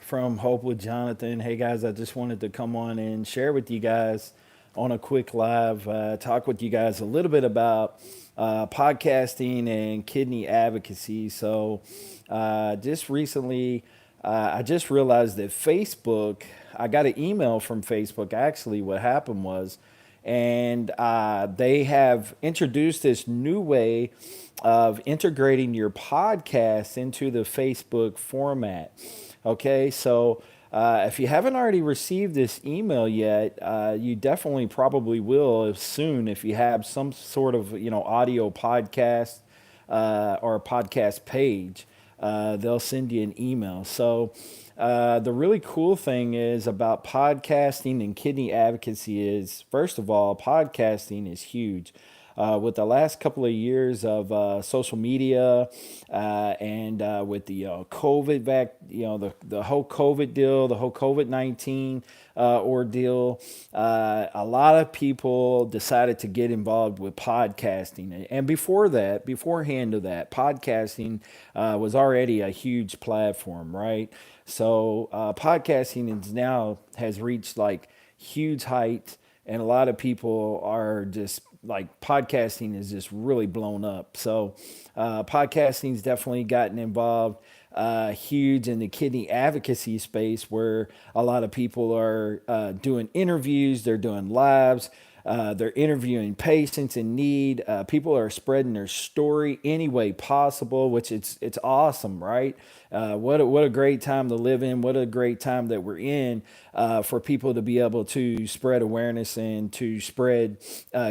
from Hope with Jonathan. Hey guys, I just wanted to come on and share with you guys on a quick live, talk with you guys a little bit about podcasting and kidney advocacy. Just recently, I just realized that Facebook, I got an email from Facebook. Actually, what happened was, and they have introduced this new way of integrating your podcast into the Facebook format. Okay, if you haven't already received this email yet, you definitely probably will soon if you have some sort of audio podcast or a podcast page. They'll send you an email. The really cool thing is about podcasting and kidney advocacy is, first of all, podcasting is huge. With the last couple of years of social media and with the the whole COVID deal, the whole COVID-19 ordeal, a lot of people decided to get involved with podcasting. And beforehand of that, podcasting was already a huge platform, right? Podcasting is now has reached like huge heights, and a lot of people are just like podcasting is just really blown up. Podcasting's definitely gotten involved huge in the kidney advocacy space, where a lot of people are doing interviews, they're doing lives, they're interviewing patients in need. People are spreading their story any way possible, which it's awesome, right? What a great time to live in. What a great time that we're in for people to be able to spread awareness and to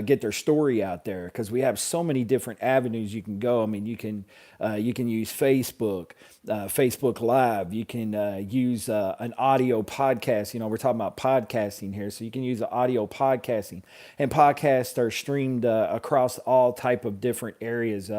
get their story out there, because we have so many different avenues you can go. I mean, you can use Facebook, Facebook Live. You can use an audio podcast. We're talking about podcasting here, so you can use the audio podcasting. And podcasts are streamed across all type of different areas.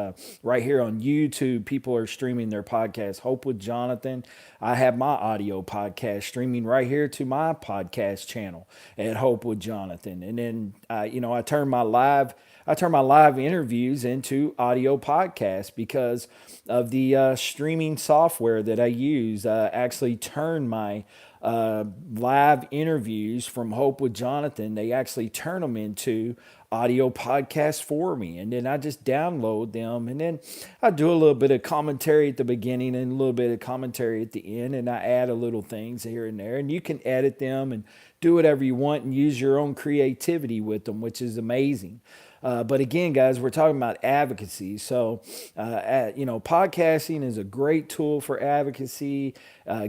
Right here on YouTube, people are streaming their podcasts. Hope with Jonathan. I have my audio podcast streaming right here to my podcast channel at Hope with Jonathan. And then, I turn my live interviews into audio podcasts because of the streaming software that I use. Actually, turn my live interviews from Hope with Jonathan. They actually turn them into audio podcasts for me, and then I just download them, and then I do a little bit of commentary at the beginning and a little bit of commentary at the end, and I add a little things here and there, and you can edit them and do whatever you want and use your own creativity with them, which is amazing. But again, guys, we're talking about advocacy. Podcasting is a great tool for advocacy,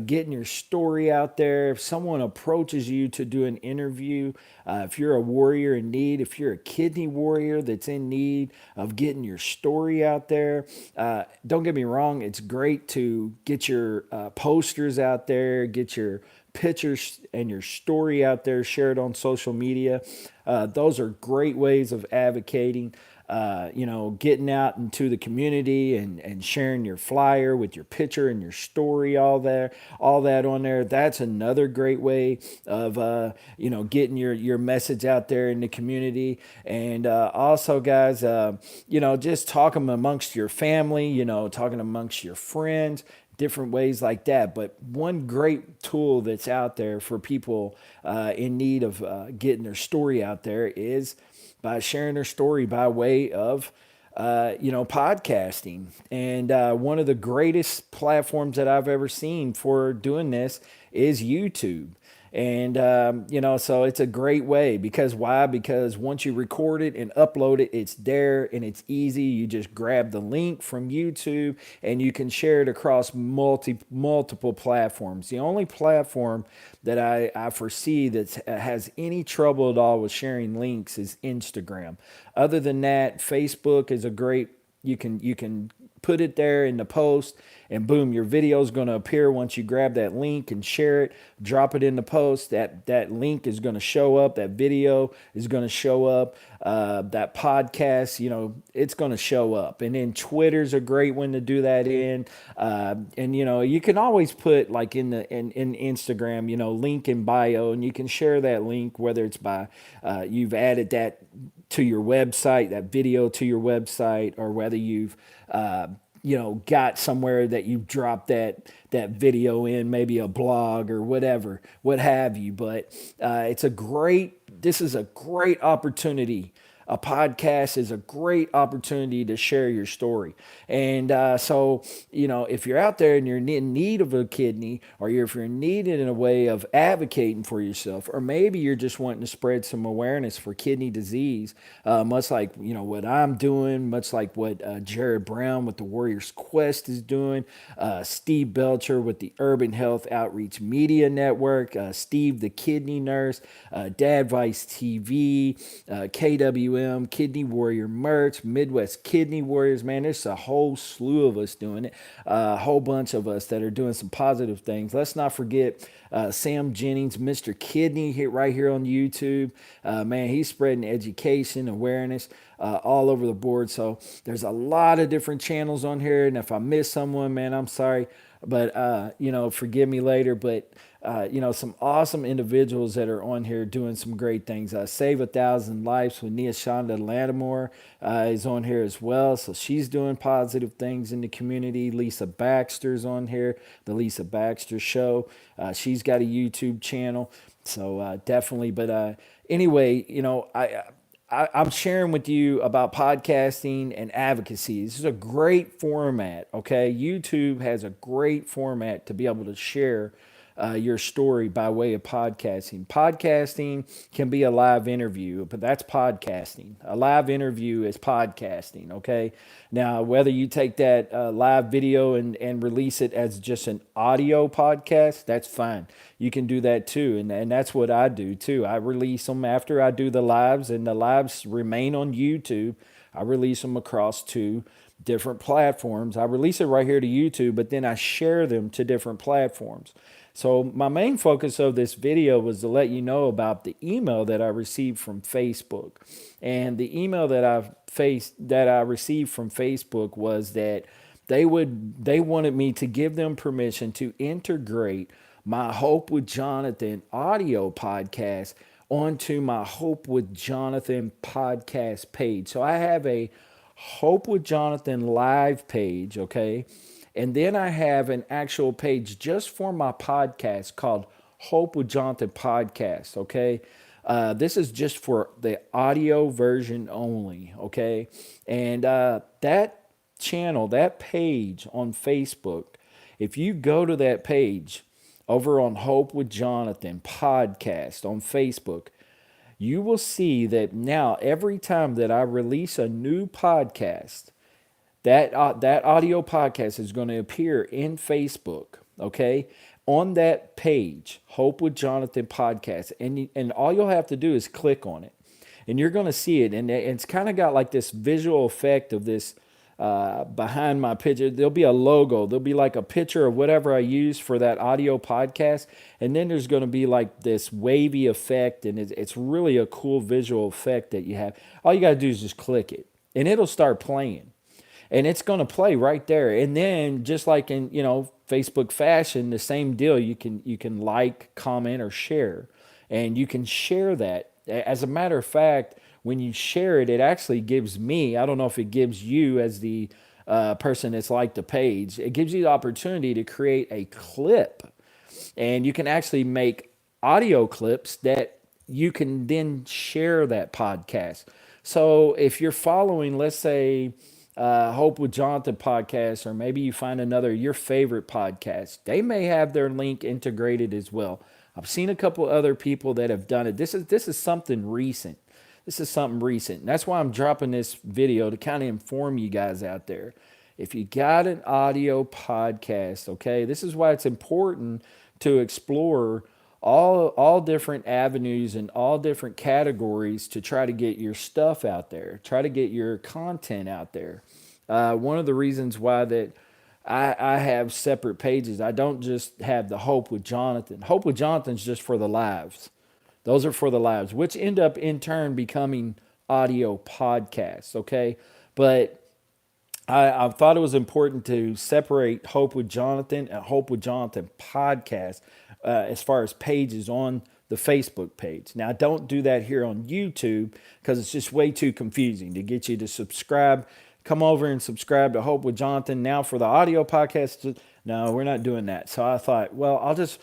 getting your story out there. If someone approaches you to do an interview, if you're a warrior in need, if you're a kidney warrior that's in need of getting your story out there, don't get me wrong, it's great to get your posters out there, get your pictures and your story out there, share it on social media. Those are great ways of advocating, getting out into the community and sharing your flyer with your picture and your story, all that on there. That's another great way of, getting your message out there in the community. And also, guys, just talking amongst your family, talking amongst your friends, different ways like that. But one great tool that's out there for people in need of getting their story out there is by sharing their story by way of podcasting. And one of the greatest platforms that I've ever seen for doing this is YouTube. And, so it's a great way, because why? Because once you record it and upload it, it's there and it's easy. You just grab the link from YouTube and you can share it across multiple platforms. The only platform that I foresee that has any trouble at all with sharing links is Instagram. Other than that, Facebook is a great, you can put it there in the post, and boom, your video is going to appear once you grab that link and share it, drop it in the post. That link is going to show up, that video is going to show up, that podcast, it's going to show up. And then Twitter's a great one to do that in. And you can always put, like, in Instagram, link in bio, and you can share that link, whether it's by you've added that to your website, that video to your website, or whether you've got somewhere that you dropped that video in, maybe a blog or whatever, what have you. But this is a great opportunity. A podcast is a great opportunity to share your story. And so, if you're out there and you're in need of a kidney, or if you're needed in a way of advocating for yourself, or maybe you're just wanting to spread some awareness for kidney disease, much like, what I'm doing, much like what Jared Brown with the Warriors Quest is doing, Steve Belcher with the Urban Health Outreach Media Network, Steve the Kidney Nurse, Dadvice TV, KWM, Kidney Warrior Merch, Midwest Kidney Warriors. Man, there's a whole slew of us doing it, a whole bunch of us that are doing some positive things. Let's not forget Sam Jennings, Mr. Kidney, right here on YouTube. Man, he's spreading education, awareness all over the board. So there's a lot of different channels on here. And if I miss someone, man, I'm sorry. But, forgive me later. But, some awesome individuals that are on here doing some great things. Save 1,000 Lives with Nia Shonda Lattimore is on here as well. So she's doing positive things in the community. Lisa Baxter's on here, the Lisa Baxter Show. She's got a YouTube channel. So definitely. But anyway, I'm sharing with you about podcasting and advocacy. This is a great format, okay? YouTube has a great format to be able to share your story by way of podcasting. Podcasting can be a live interview, but that's podcasting. A live interview is podcasting, okay? Now, whether you take that live video and release it as just an audio podcast, that's fine. You can do that too, and that's what I do too. I release them after I do the lives, and the lives remain on YouTube. I release them across two different platforms. I release it right here to YouTube, but then I share them to different platforms. So my main focus of this video was to let you know about the email that I received from Facebook. And the email that I received from Facebook was that they wanted me to give them permission to integrate my Hope with Jonathan audio podcast onto my Hope with Jonathan podcast page. So I have a Hope with Jonathan live page, okay? And then I have an actual page just for my podcast called Hope with Jonathan Podcast, okay? This is just for the audio version only, okay? And that channel, that page on Facebook, if you go to that page over on Hope with Jonathan Podcast on Facebook, you will see that now every time that I release a new podcast, that audio podcast is going to appear in Facebook, okay, on that page, Hope with Jonathan Podcast, and all you'll have to do is click on it, and you're going to see it, and it's kind of got like this visual effect of this behind my picture. There'll be a logo. There'll be like a picture of whatever I use for that audio podcast, and then there's going to be like this wavy effect, and it's really a cool visual effect that you have. All you got to do is just click it, and it'll start playing. And it's going to play right there. And then just like in, Facebook fashion, the same deal. You can like, comment, or share. And you can share that. As a matter of fact, when you share it, it actually gives me, I don't know if it gives you as the person that's liked the page, it gives you the opportunity to create a clip. And you can actually make audio clips that you can then share that podcast. So if you're following, let's say, Hope with Jonathan podcast, or maybe you find your favorite podcast, they may have their link integrated as well. I've seen a couple other people that have done it. This is something recent. And that's why I'm dropping this video to kind of inform you guys out there. If you got an audio podcast, okay, this is why it's important to explore all different avenues and all different categories to try to get your stuff out there, try to get your content out there. One of the reasons why that I have separate pages, I don't just have the Hope with Jonathan. Hope with Jonathan's just for the lives. Those are for the lives, which end up in turn becoming audio podcasts, okay? But I thought it was important to separate Hope with Jonathan and Hope with Jonathan podcast as far as pages on the Facebook page. Now, don't do that here on YouTube because it's just way too confusing to get you to subscribe come over and subscribe to Hope with Jonathan. Now for the audio podcast, no, we're not doing that. So I thought, well, I'll just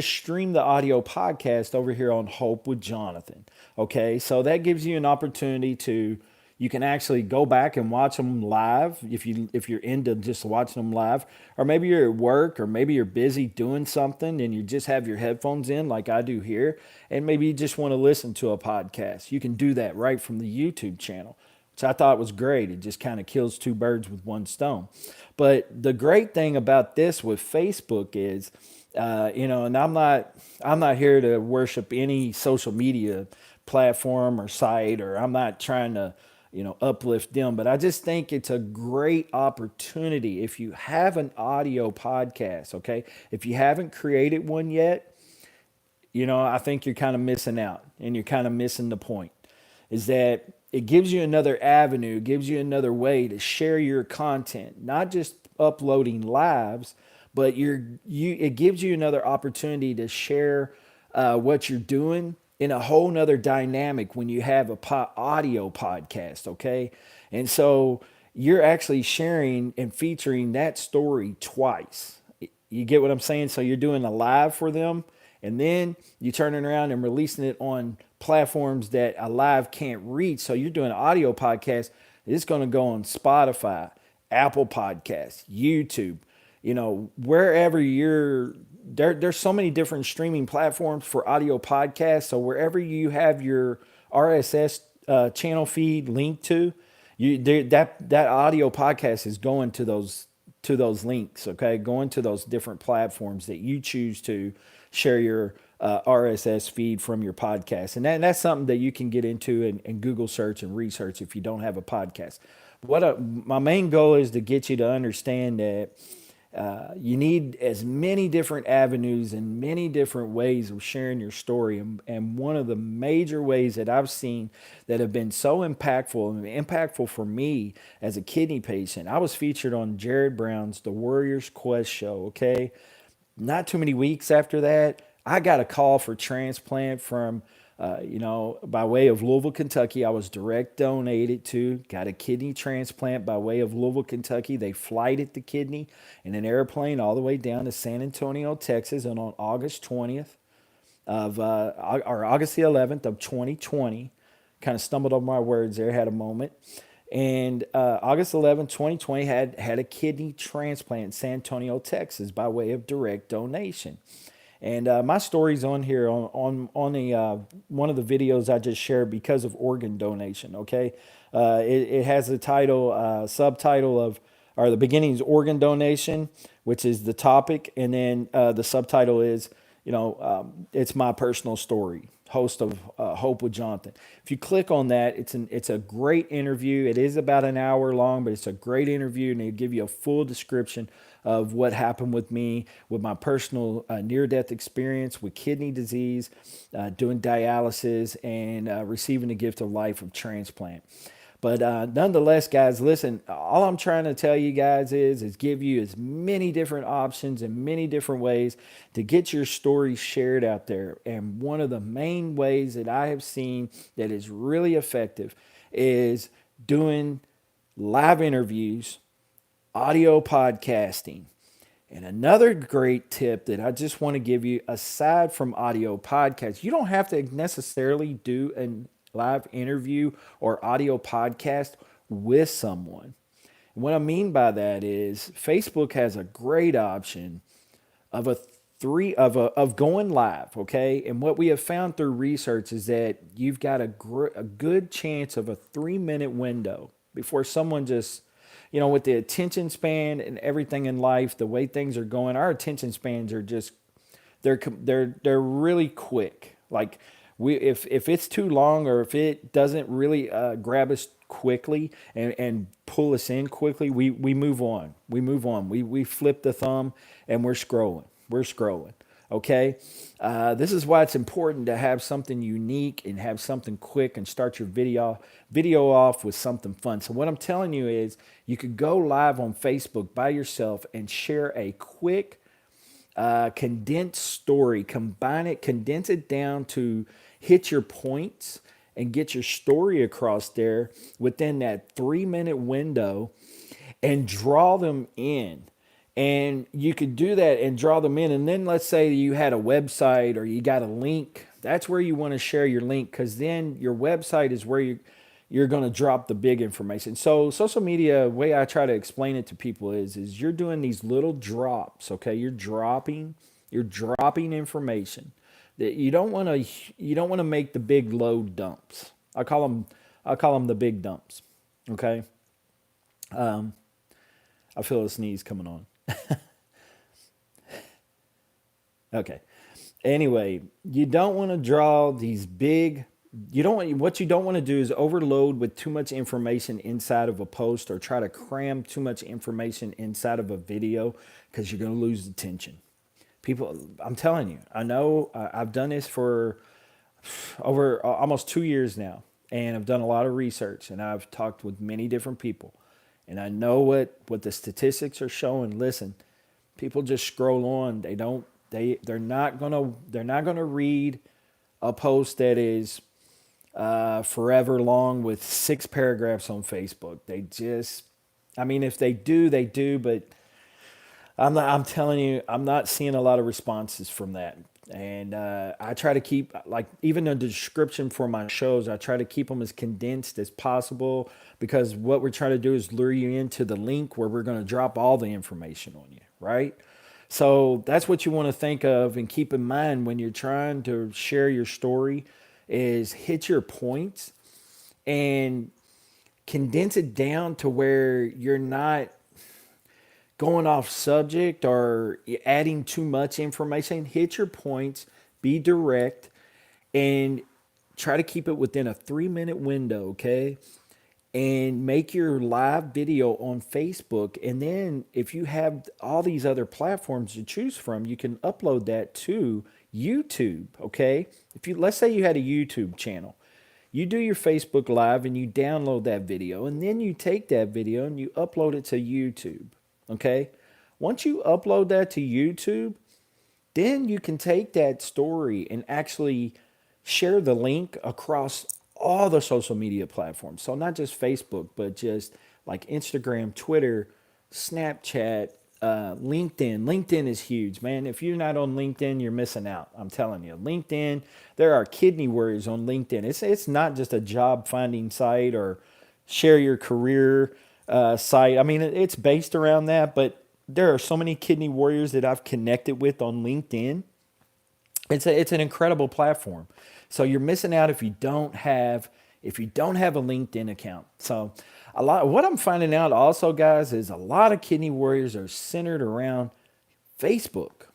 stream the audio podcast over here on Hope with Jonathan. Okay, so that gives you an opportunity to you can actually go back and watch them live if you're into just watching them live, or maybe you're at work, or maybe you're busy doing something and you just have your headphones in like I do here, and maybe you just want to listen to a podcast. You can do that right from the YouTube channel, which I thought was great. It just kind of kills two birds with one stone. But the great thing about this with Facebook is, and I'm not here to worship any social media platform or site, or I'm not trying to uplift them, but I just think it's a great opportunity if you have an audio podcast. Okay, if you haven't created one yet, I think you're kind of missing out, and you're kind of missing the point. Is that it gives you another avenue, gives you another way to share your content, not just uploading lives, but it gives you another opportunity to share what you're doing in a whole nother dynamic when you have a audio podcast. Okay, and so you're actually sharing and featuring that story twice. You get what I'm saying? So you're doing a live for them, and then you turning around and releasing it on platforms that a live can't reach. So you're doing an audio podcast. It's going to go on Spotify, Apple Podcasts, YouTube, wherever there's so many different streaming platforms for audio podcasts. So wherever you have your RSS channel feed linked to, that audio podcast is going to those links. Okay, going to those different platforms that you choose to share your RSS feed from your podcast, and that's something that you can get into and Google search and research if you don't have a podcast. My main goal is to get you to understand that you need as many different avenues and many different ways of sharing your story. And one of the major ways that I've seen that have been so impactful for me as a kidney patient, I was featured on Jared Brown's The Warrior's Quest show. Okay. Not too many weeks after that, I got a call for transplant from, by way of Louisville, Kentucky. I was direct donated to, got a kidney transplant by way of Louisville, Kentucky. They flighted the kidney in an airplane all the way down to San Antonio, Texas, and on August 20th or August the 11th of 2020, kind of stumbled over my words there, had a moment. And August 11th, 2020, had a kidney transplant in San Antonio, Texas, by way of direct donation. And my story's on here on the one of the videos I just shared because of organ donation. Okay, it has the subtitle of, or the beginning is organ donation, which is the topic, and then the subtitle is, it's my personal story. Host of Hope with Jonathan. If you click on that, it's a great interview. It is about an hour long, but it's a great interview, and they give you a full description of what happened with me, with my personal near-death experience with kidney disease, doing dialysis, and receiving the gift of life of transplant. But nonetheless, guys, listen, all I'm trying to tell you guys is give you as many different options and many different ways to get your story shared out there. And one of the main ways that I have seen that is really effective is doing live interviews, audio podcasting. And another great tip that I just want to give you, aside from audio podcasts, you don't have to necessarily do a live interview or audio podcast with someone. And what I mean by that is Facebook has a great option of of going live, okay? And what we have found through research is that you've got a good chance of a 3-minute window before someone just, with the attention span and everything in life, the way things are going, our attention spans are just they're really quick. Like if it's too long, or if it doesn't really grab us quickly and pull us in quickly, we move on. We flip the thumb and we're scrolling. Okay. This is why it's important to have something unique and have something quick and start your video off with something fun. So what I'm telling you is you could go live on Facebook by yourself and share a quick condensed story, condense it down to hit your points, and get your story across there within that 3 minute window and draw them in. And you could do that and draw them in. And then let's say you had a website or you got a link. That's where you want to share your link, because then your website is where you're going to drop the big information. So social media, way I try to explain it to people is you're doing these little drops, okay? You're dropping information that you don't want to make the big load dumps. I call them the big dumps, okay? I feel a sneeze coming on. Okay. Anyway, you don't want to draw these big. What you don't want to do is overload with too much information inside of a post, or try to cram too much information inside of a video, because you're going to lose attention. People, I'm telling you, I know, I've done this for over almost 2 years now, and I've done a lot of research, and I've talked with many different people, and I know what the statistics are showing. Listen, people just scroll on. They're not gonna read a post that is forever long with 6 paragraphs on Facebook. I mean, if they do, they do, but I'm telling you, I'm not seeing a lot of responses from that. And I try to keep, like, even the description for my shows, I try to keep them as condensed as possible, because what we're trying to do is lure you into the link where we're going to drop all the information on you, right? So that's what you want to think of and keep in mind when you're trying to share your story, is hit your points and condense it down to where you're not going off subject or adding too much information. Hit your points, be direct, and try to keep it within a 3 minute window, okay? And make your live video on Facebook. And then if you have all these other platforms to choose from, you can upload that to YouTube, okay? If you, let's say you had a YouTube channel, you do your Facebook live and you download that video, and then you take that video and you upload it to YouTube, okay? Once you upload that to YouTube, then you can take that story and actually share the link across all the social media platforms. So not just Facebook, but just like Instagram, Twitter, Snapchat, LinkedIn. LinkedIn is huge, man. If you're not on LinkedIn, you're missing out. I'm telling you. LinkedIn, there are kidney warriors on LinkedIn. It's not just a job finding site or share your career site. I mean, it's based around that, but there are so many kidney warriors that I've connected with on LinkedIn. It's an incredible platform. So you're missing out if you don't have a LinkedIn account. So what I'm finding out also, guys, is a lot of kidney warriors are centered around Facebook.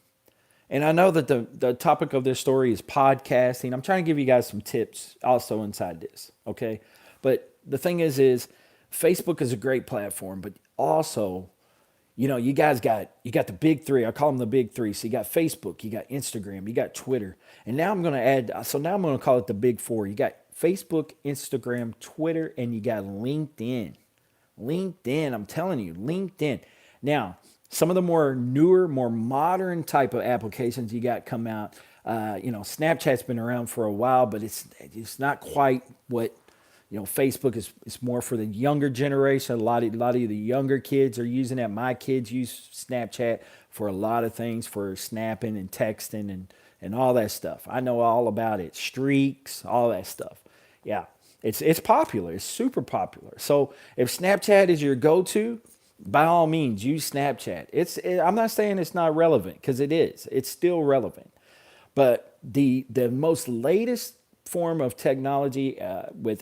And I know that the topic of this story is podcasting. I'm trying to give you guys some tips also inside this, okay? But the thing is Facebook is a great platform, but also, you guys you got the big three. I call them the big three. So you got Facebook, you got Instagram, you got Twitter, and now I'm going to add. So now I'm going to call it the big four. You got Facebook, Instagram, Twitter, and you got LinkedIn. LinkedIn, I'm telling you, LinkedIn. Now, some of the more newer, more modern type of applications you got come out. Snapchat's been around for a while, but it's not quite what. Facebook is more for the younger generation. A lot of the younger kids are using that. My kids use Snapchat for a lot of things, for snapping and texting and all that stuff. I know all about it. Streaks, all that stuff. Yeah, it's popular. It's super popular. So if Snapchat is your go-to, by all means, use Snapchat. I'm not saying it's not relevant, because it is. It's still relevant. But the most latest form of technology with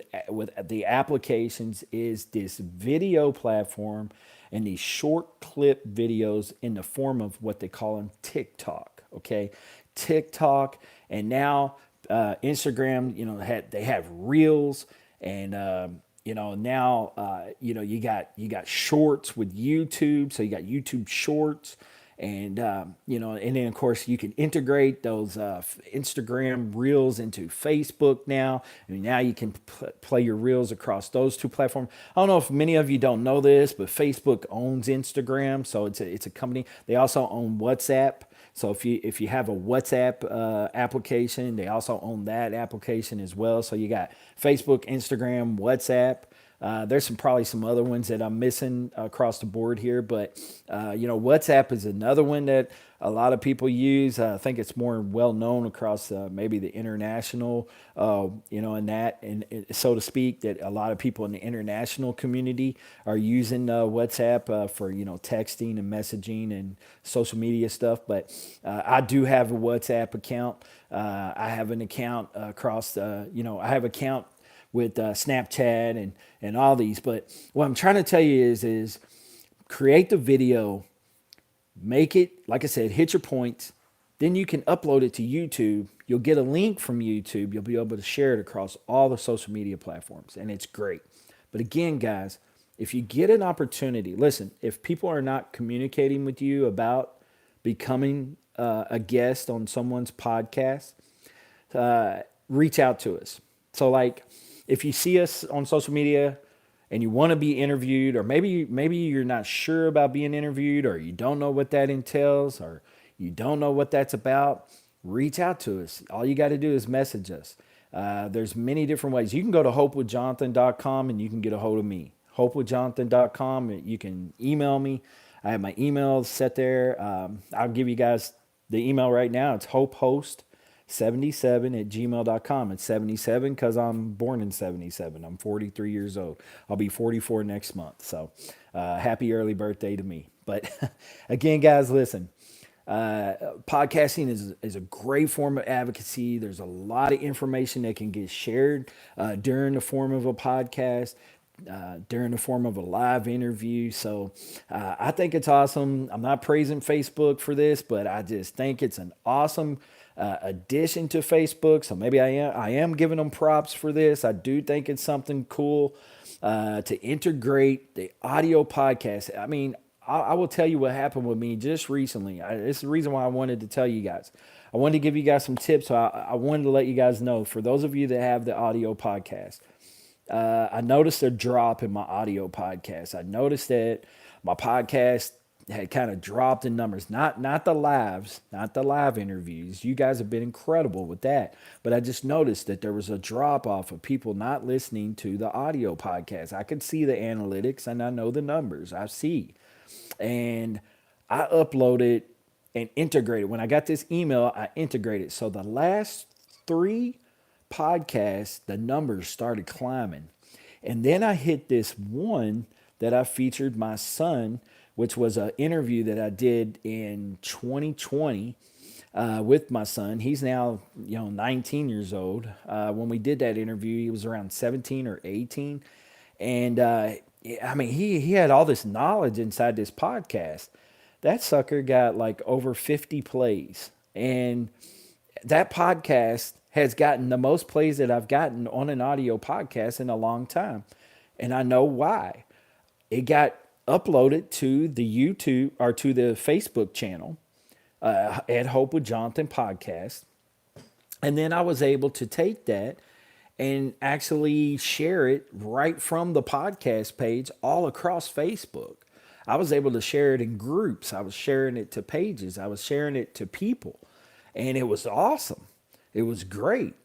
the applications is this video platform and these short clip videos in the form of what they call them TikTok. Okay, TikTok, and now Instagram. They have Reels, and now you got Shorts with YouTube. So you got YouTube Shorts. And and then of course you can integrate those Instagram Reels into Facebook now. I mean, now you can play your Reels across those two platforms. I don't know if many of you don't know this, but Facebook owns Instagram, so it's a company. They also own WhatsApp, So if you have a WhatsApp application, they also own that application as well. So you got Facebook, Instagram, WhatsApp. There's probably some other ones that I'm missing across the board here, but WhatsApp is another one that a lot of people use. I think it's more well known across maybe the international, and so to speak, that a lot of people in the international community are using WhatsApp for texting and messaging and social media stuff. But I do have a WhatsApp account. I have an account across. I have account with Snapchat and all these. But what I'm trying to tell you is create the video, make it, like I said, hit your points. Then you can upload it to YouTube. You'll get a link from YouTube. You'll be able to share it across all the social media platforms, and it's great. But again, guys, if you get an opportunity, listen, if people are not communicating with you about becoming a guest on someone's podcast, reach out to us. So like, if you see us on social media and you want to be interviewed, or maybe you're not sure about being interviewed, or you don't know what that entails, or you don't know what that's about, reach out to us. All you got to do is message us. There's many different ways. You can go to hopewithjonathan.com and you can get a hold of me. Hopewithjonathan.com. You can email me. I have my email set there. I'll give you guys the email right now. It's hopehost77@gmail.com. It's 77 because I'm born in 77. I'm 43 years old. I'll be 44 next month. So happy early birthday to me. But again, guys, listen. Podcasting is a great form of advocacy. There's a lot of information that can get shared during the form of a podcast, during the form of a live interview. So I think it's awesome. I'm not praising Facebook for this, but I just think it's an awesome addition to Facebook. So maybe I am giving them props for this. I do think it's something cool to integrate the audio podcast. I mean, I will tell you what happened with me just recently. It's the reason why I wanted to tell you guys. I wanted to give you guys some tips. So I wanted to let you guys know, for those of you that have the audio podcast, I noticed a drop in my audio podcast. I noticed that my podcast had kind of dropped in numbers. Not the live interviews. You guys have been incredible with that. But I just noticed that there was a drop off of people not listening to the audio podcast. I could see the analytics and I know the numbers. I see. And I uploaded and integrated. When I got this email, I integrated. So the last 3 podcasts, the numbers started climbing. And then I hit this one that I featured my son, which was an interview that I did in 2020 with my son. He's now 19 years old. When we did that interview, he was around 17 or 18. And I mean, he had all this knowledge inside this podcast. That sucker got like over 50 plays. And that podcast has gotten the most plays that I've gotten on an audio podcast in a long time. And I know why. It got uploaded to the YouTube or to the Facebook channel at Hope with Jonathan Podcast. And then I was able to take that and actually share it right from the podcast page all across Facebook. I was able to share it in groups. I was sharing it to pages. I was sharing it to people. And it was awesome. It was great.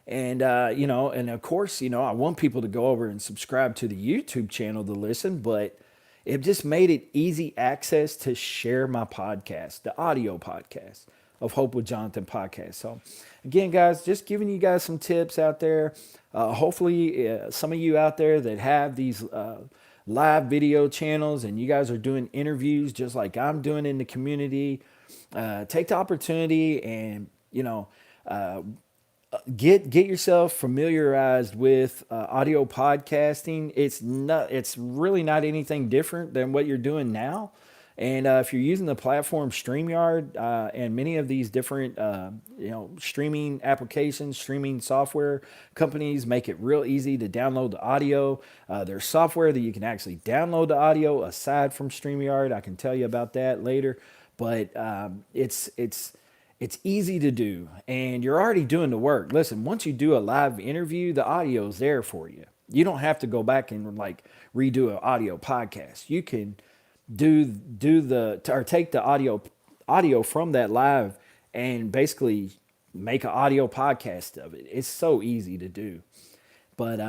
And, and of course, I want people to go over and subscribe to the YouTube channel to listen, but it just made it easy access to share my podcast, the audio podcast of Hope with Jonathan Podcast. So again, guys, just giving you guys some tips out there. Hopefully some of you out there that have these live video channels and you guys are doing interviews just like I'm doing in the community, take the opportunity and, get yourself familiarized with audio podcasting. It's really not anything different than what you're doing now. And if you're using the platform StreamYard and many of these different, streaming applications, streaming software companies make it real easy to download the audio. There's software that you can actually download the audio aside from StreamYard. I can tell you about that later. But it's easy to do, and you're already doing the work. Listen, once you do a live interview, the audio is there for you. You don't have to go back and redo an audio podcast. You can take the audio from that live and basically make an audio podcast of it. It's so easy to do. But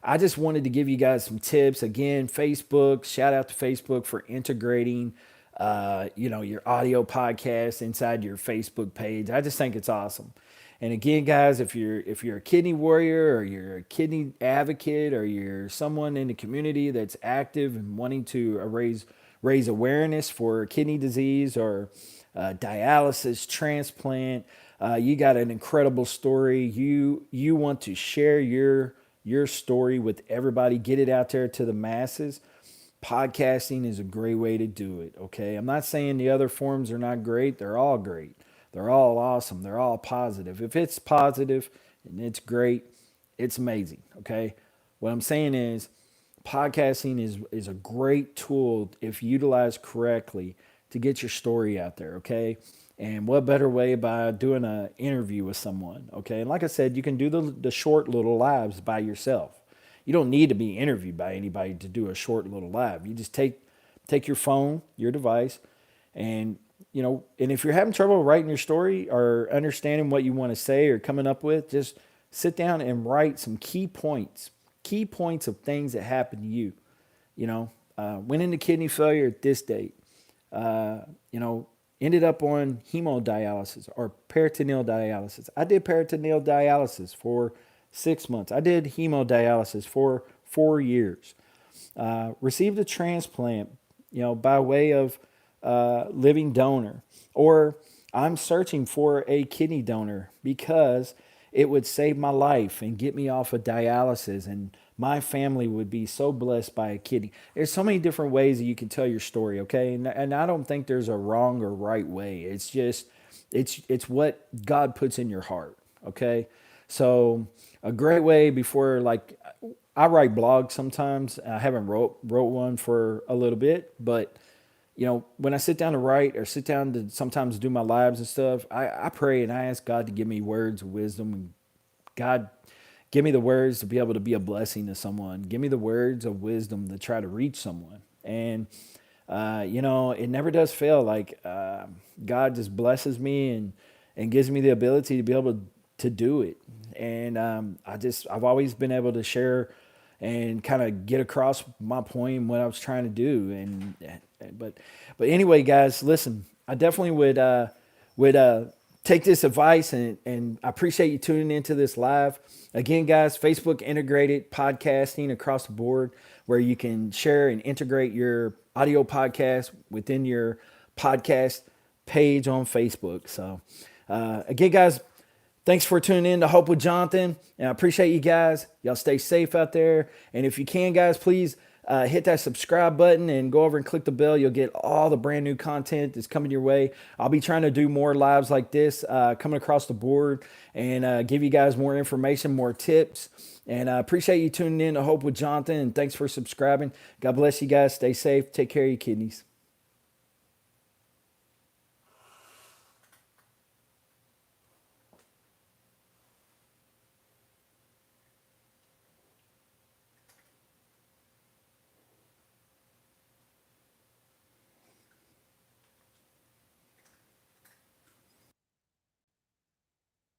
I just wanted to give you guys some tips. Again, Facebook, shout out to Facebook for integrating, your audio podcast inside your Facebook page. I just think it's awesome. And again, guys, if you're a kidney warrior or you're a kidney advocate or you're someone in the community that's active and wanting to raise awareness for kidney disease or dialysis, transplant, you got an incredible story. You want to share your story with everybody, get it out there to the masses. Podcasting is a great way to do it. Okay, I'm not saying the other forms are not great. They're all great. They're all awesome. They're all positive. If it's positive and it's great, it's amazing. Okay, what I'm saying is podcasting is a great tool if utilized correctly to get your story out there. Okay, and what better way by doing an interview with someone? Okay, and like I said, you can do the short little lives by yourself. You don't need to be interviewed by anybody to do a short little live. You just take your phone, your device, and and if you're having trouble writing your story or understanding what you want to say or coming up with, just sit down and write some key points of things that happened to you. Went into kidney failure at this date. Ended up on hemodialysis or peritoneal dialysis. I did peritoneal dialysis for 6 months. I did hemodialysis for 4 years. Received a transplant, by way of living donor, or I'm searching for a kidney donor because it would save my life and get me off of dialysis, and my family would be so blessed by a kidney. There's so many different ways that you can tell your story, okay? And I don't think there's a wrong or right way. It's just, it's what God puts in your heart, okay? So a great way before, like, I write blogs sometimes. I haven't wrote one for a little bit, but when I sit down to write or sit down to sometimes do my lives and stuff, I pray and I ask God to give me words of wisdom. And God, give me the words to be able to be a blessing to someone. Give me the words of wisdom to try to reach someone. And, it never does fail. Like, God just blesses me and gives me the ability to be able to do it. And I've always been able to share and kind of get across my point and what I was trying to do. But anyway, guys, listen, I definitely would take this advice, and I appreciate you tuning into this live. Again, guys, Facebook integrated podcasting across the board where you can share and integrate your audio podcast within your podcast page on Facebook. So again, guys, thanks for tuning in to Hope with Jonathan, and I appreciate you guys. Y'all stay safe out there, and if you can, guys, please hit that subscribe button and go over and click the bell. You'll get all the brand new content that's coming your way. I'll be trying to do more lives like this coming across the board and give you guys more information, more tips. And I appreciate you tuning in to Hope with Jonathan, and thanks for subscribing. God bless you guys. Stay safe. Take care of your kidneys.